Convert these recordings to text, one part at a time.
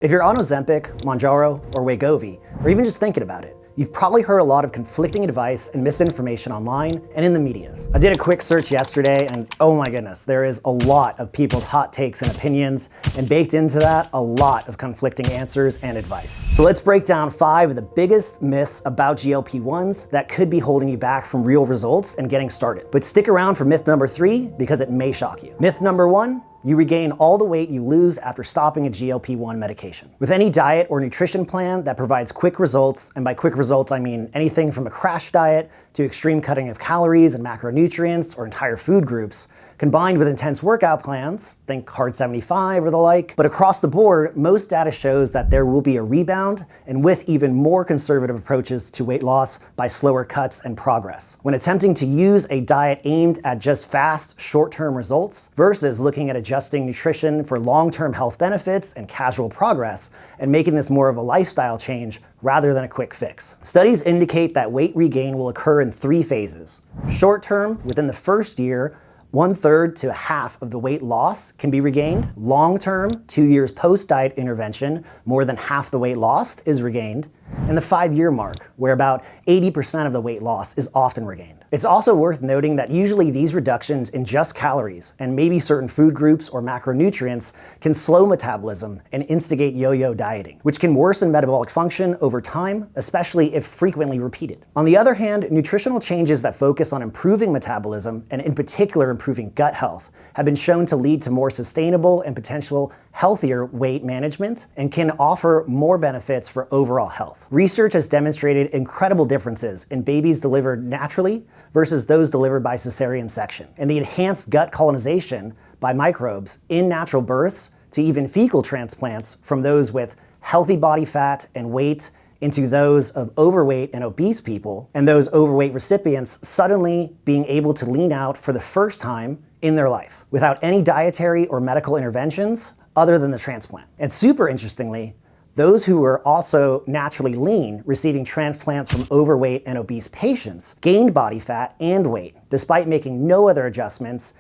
If you're on Ozempic, Mounjaro, or Wegovy, or even just thinking about it, you've probably heard a lot of conflicting advice and misinformation online and in the medias. I did a quick search yesterday and oh my goodness, there is a lot of people's hot takes and opinions, and baked into that, a lot of conflicting answers and advice. So let's break down 5 of the biggest myths about GLP-1s that could be holding you back from real results and getting started. But stick around for myth number 3 because it may shock you. Myth number 1, you regain all the weight you lose after stopping a GLP-1 medication. With any diet or nutrition plan that provides quick results, and by quick results I mean anything from a crash diet to extreme cutting of calories and macronutrients or entire food groups, combined with intense workout plans, think Hard 75 or the like, but across the board, most data shows that there will be a rebound, and with even more conservative approaches to weight loss by slower cuts and progress. When attempting to use a diet aimed at just fast, short-term results versus looking at adjusting nutrition for long-term health benefits and casual progress, and making this more of a lifestyle change rather than a quick fix. Studies indicate that weight regain will occur in 3 phases. Short-term, within the first year, 1/3 to a half of the weight loss can be regained. Long-term, 2 years post-diet intervention, more than half the weight lost is regained. And the 5-year mark, where about 80% of the weight loss is often regained. It's also worth noting that usually these reductions in just calories and maybe certain food groups or macronutrients can slow metabolism and instigate yo-yo dieting, which can worsen metabolic function over time, especially if frequently repeated. On the other hand, nutritional changes that focus on improving metabolism, and in particular improving gut health, have been shown to lead to more sustainable and potential healthier weight management and can offer more benefits for overall health. Research has demonstrated incredible differences in babies delivered naturally versus those delivered by cesarean section, and the enhanced gut colonization by microbes in natural births to even fecal transplants from those with healthy body fat and weight into those of overweight and obese people, and those overweight recipients suddenly being able to lean out for the first time in their life without any dietary or medical interventions other than the transplant. And super interestingly, those who were also naturally lean receiving transplants from overweight and obese patients gained body fat and weight, despite making no other adjustments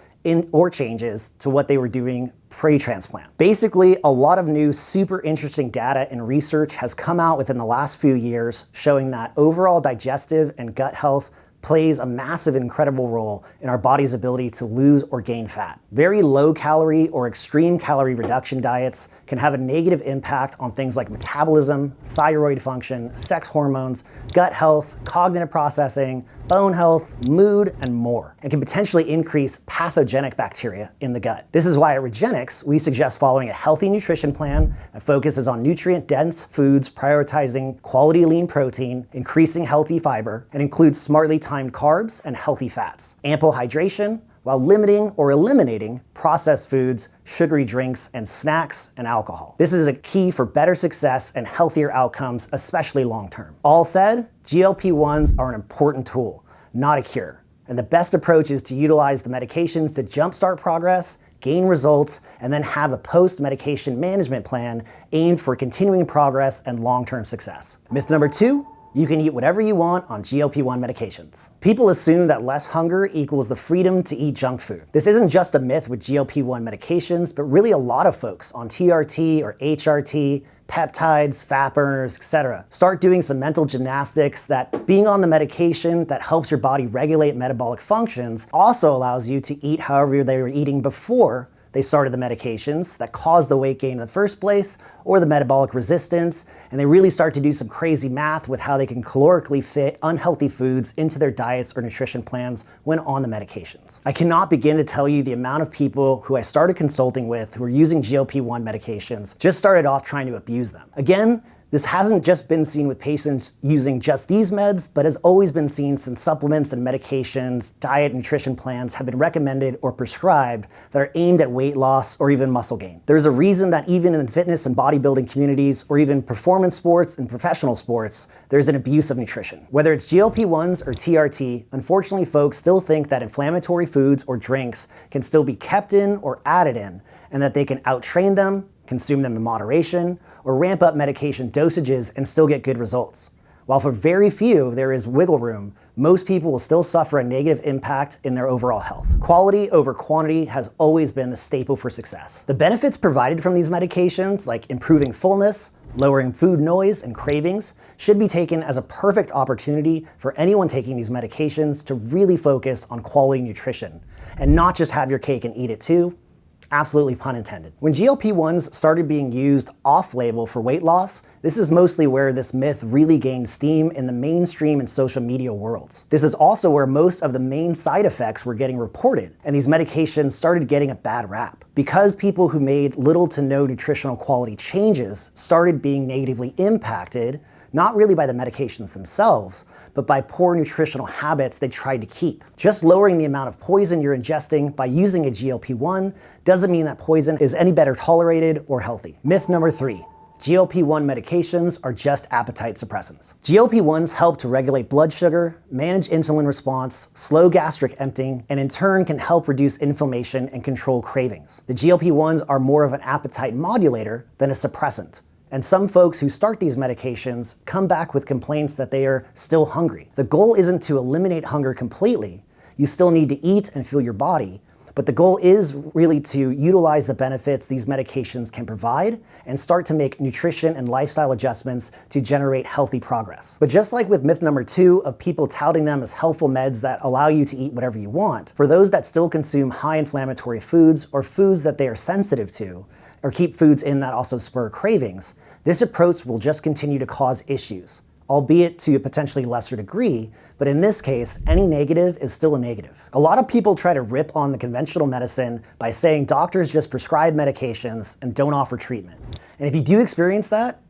or changes to what they were doing pre-transplant. Basically, a lot of new super interesting data and research has come out within the last few years showing that overall digestive and gut health plays a massive, incredible role in our body's ability to lose or gain fat. Very low calorie or extreme calorie reduction diets can have a negative impact on things like metabolism, thyroid function, sex hormones, gut health, cognitive processing, bone health, mood, and more, and can potentially increase pathogenic bacteria in the gut. This is why at Regenics, we suggest following a healthy nutrition plan that focuses on nutrient-dense foods, prioritizing quality lean protein, increasing healthy fiber, and includes smartly timed carbs and healthy fats, ample hydration, while limiting or eliminating processed foods, sugary drinks, and snacks and alcohol. This is a key for better success and healthier outcomes, especially long-term. All said, GLP-1s are an important tool, not a cure. And the best approach is to utilize the medications to jumpstart progress, gain results, and then have a post-medication management plan aimed for continuing progress and long-term success. Myth number 2, you can eat whatever you want on GLP-1 medications. People assume that less hunger equals the freedom to eat junk food. This isn't just a myth with GLP-1 medications, but really a lot of folks on TRT or HRT, peptides, fat burners, etc. Start doing some mental gymnastics that being on the medication that helps your body regulate metabolic functions also allows you to eat however they were eating before they started the medications that caused the weight gain in the first place, or the metabolic resistance, and they really start to do some crazy math with how they can calorically fit unhealthy foods into their diets or nutrition plans when on the medications. I cannot begin to tell you the amount of people who I started consulting with who are using GLP-1 medications just started off trying to abuse them. Again, this hasn't just been seen with patients using just these meds, but has always been seen since supplements and medications, diet, nutrition plans have been recommended or prescribed that are aimed at weight loss or even muscle gain. There's a reason that even in fitness and bodybuilding communities, or even performance sports and professional sports, there's an abuse of nutrition. Whether it's GLP-1s or TRT, unfortunately folks still think that inflammatory foods or drinks can still be kept in or added in, and that they can out-train them, consume them in moderation, or ramp up medication dosages and still get good results. While for very few there is wiggle room, most people will still suffer a negative impact in their overall health. Quality over quantity has always been the staple for success. The benefits provided from these medications, like improving fullness, lowering food noise and cravings, should be taken as a perfect opportunity for anyone taking these medications to really focus on quality nutrition and not just have your cake and eat it too. Absolutely pun intended. When GLP-1s started being used off-label for weight loss, this is mostly where this myth really gained steam in the mainstream and social media worlds. This is also where most of the main side effects were getting reported, and these medications started getting a bad rap. Because people who made little to no nutritional quality changes started being negatively impacted, not really by the medications themselves, but by poor nutritional habits they tried to keep. Just lowering the amount of poison you're ingesting by using a GLP-1 doesn't mean that poison is any better tolerated or healthy. Myth number 3. GLP-1 medications are just appetite suppressants. GLP-1s help to regulate blood sugar, manage insulin response, slow gastric emptying, and in turn can help reduce inflammation and control cravings. The GLP-1s are more of an appetite modulator than a suppressant. And some folks who start these medications come back with complaints that they are still hungry. The goal isn't to eliminate hunger completely. You still need to eat and fuel your body, but the goal is really to utilize the benefits these medications can provide and start to make nutrition and lifestyle adjustments to generate healthy progress. But just like with myth number 2 of people touting them as helpful meds that allow you to eat whatever you want, for those that still consume high inflammatory foods or foods that they are sensitive to, or keep foods in that also spur cravings, this approach will just continue to cause issues, albeit to a potentially lesser degree, but in this case, any negative is still a negative. A lot of people try to rip on the conventional medicine by saying doctors just prescribe medications and don't offer treatment. And if you do experience that,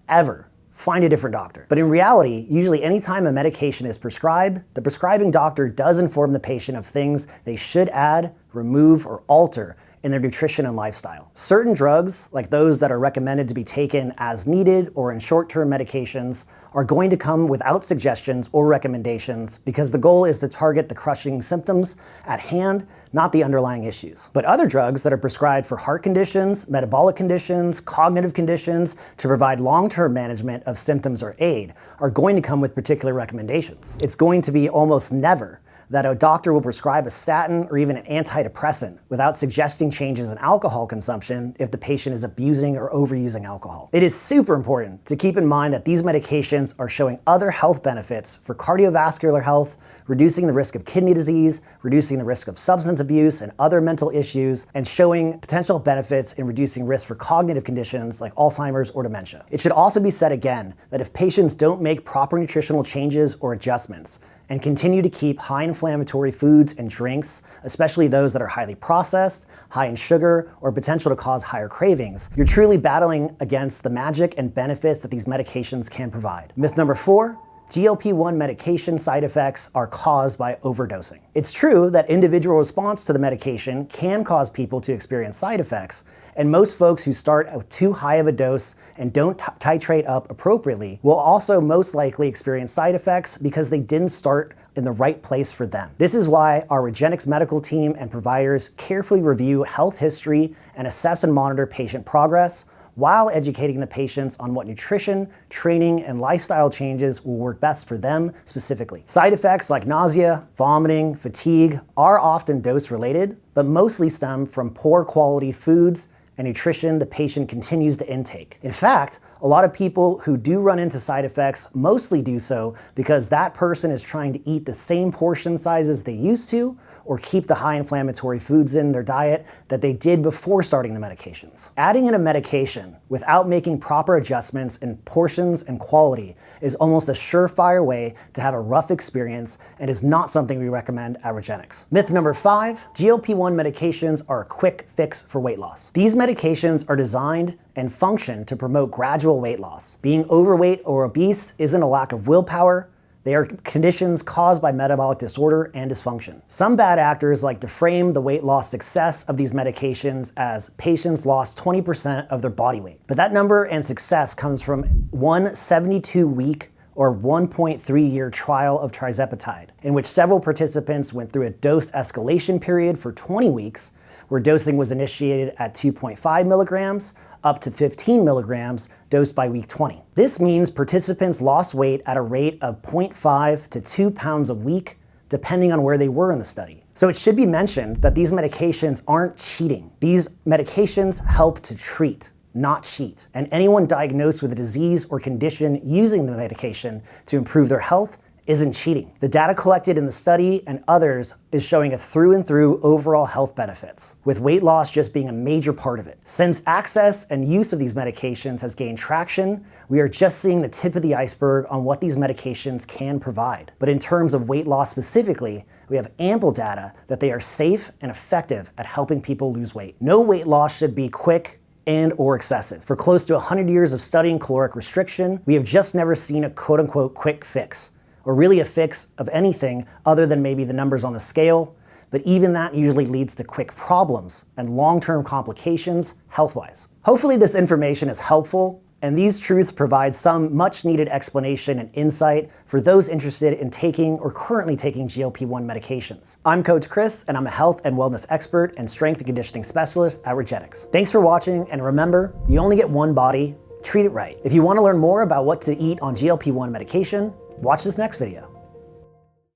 find a different doctor. But in reality, usually anytime a medication is prescribed, the prescribing doctor does inform the patient of things they should add, remove, or alter in their nutrition and lifestyle. Certain drugs, like those that are recommended to be taken as needed or in short-term medications, are going to come without suggestions or recommendations because the goal is to target the crushing symptoms at hand, not the underlying issues. But other drugs that are prescribed for heart conditions, metabolic conditions, cognitive conditions, to provide long-term management of symptoms or aid, are going to come with particular recommendations. It's going to be almost never that a doctor will prescribe a statin or even an antidepressant without suggesting changes in alcohol consumption if the patient is abusing or overusing alcohol. It is super important to keep in mind that these medications are showing other health benefits for cardiovascular health, reducing the risk of kidney disease, reducing the risk of substance abuse and other mental issues, and showing potential benefits in reducing risk for cognitive conditions like Alzheimer's or dementia. It should also be said again that if patients don't make proper nutritional changes or adjustments, and continue to keep high inflammatory foods and drinks, especially those that are highly processed, high in sugar, or potential to cause higher cravings, you're truly battling against the magic and benefits that these medications can provide. Myth number 4, GLP-1 medication side effects are caused by overdosing. It's true that individual response to the medication can cause people to experience side effects, and most folks who start with too high of a dose and don't titrate up appropriately will also most likely experience side effects because they didn't start in the right place for them. This is why our Regenics medical team and providers carefully review health history and assess and monitor patient progress, while educating the patients on what nutrition, training, and lifestyle changes will work best for them specifically. Side effects like nausea, vomiting, fatigue are often dose-related, but mostly stem from poor quality foods and nutrition the patient continues to intake. In fact, a lot of people who do run into side effects mostly do so because that person is trying to eat the same portion sizes they used to, or keep the high inflammatory foods in their diet that they did before starting the medications. Adding in a medication without making proper adjustments in portions and quality is almost a surefire way to have a rough experience and is not something we recommend at Regenics. Myth number 5, GLP-1 medications are a quick fix for weight loss. These medications are designed and function to promote gradual weight loss. Being overweight or obese isn't a lack of willpower. They are conditions caused by metabolic disorder and dysfunction. Some bad actors like to frame the weight loss success of these medications as patients lost 20% of their body weight. But that number and success comes from one 72-week or 1.3-year trial of tirzepatide, in which several participants went through a dose escalation period for 20 weeks, where dosing was initiated at 2.5 milligrams, up to 15 milligrams dosed by week 20. This means participants lost weight at a rate of 0.5 to 2 pounds a week, depending on where they were in the study. So it should be mentioned that these medications aren't cheating. These medications help to treat, not cheat. And anyone diagnosed with a disease or condition using the medication to improve their health isn't cheating. The data collected in the study and others is showing a through and through overall health benefits, with weight loss just being a major part of it. Since access and use of these medications has gained traction, we are just seeing the tip of the iceberg on what these medications can provide. But in terms of weight loss specifically, we have ample data that they are safe and effective at helping people lose weight. No weight loss should be quick and/or excessive. For close to 100 years of studying caloric restriction, we have just never seen a quote-unquote quick fix, or really a fix of anything other than maybe the numbers on the scale, but even that usually leads to quick problems and long-term complications health-wise. Hopefully this information is helpful, and these truths provide some much-needed explanation and insight for those interested in taking or currently taking GLP-1 medications. I'm Coach Chris, and I'm a health and wellness expert and strength and conditioning specialist at Regenics. Thanks for watching, and remember, you only get one body, treat it right. If you want to learn more about what to eat on GLP-1 medication, watch this next video.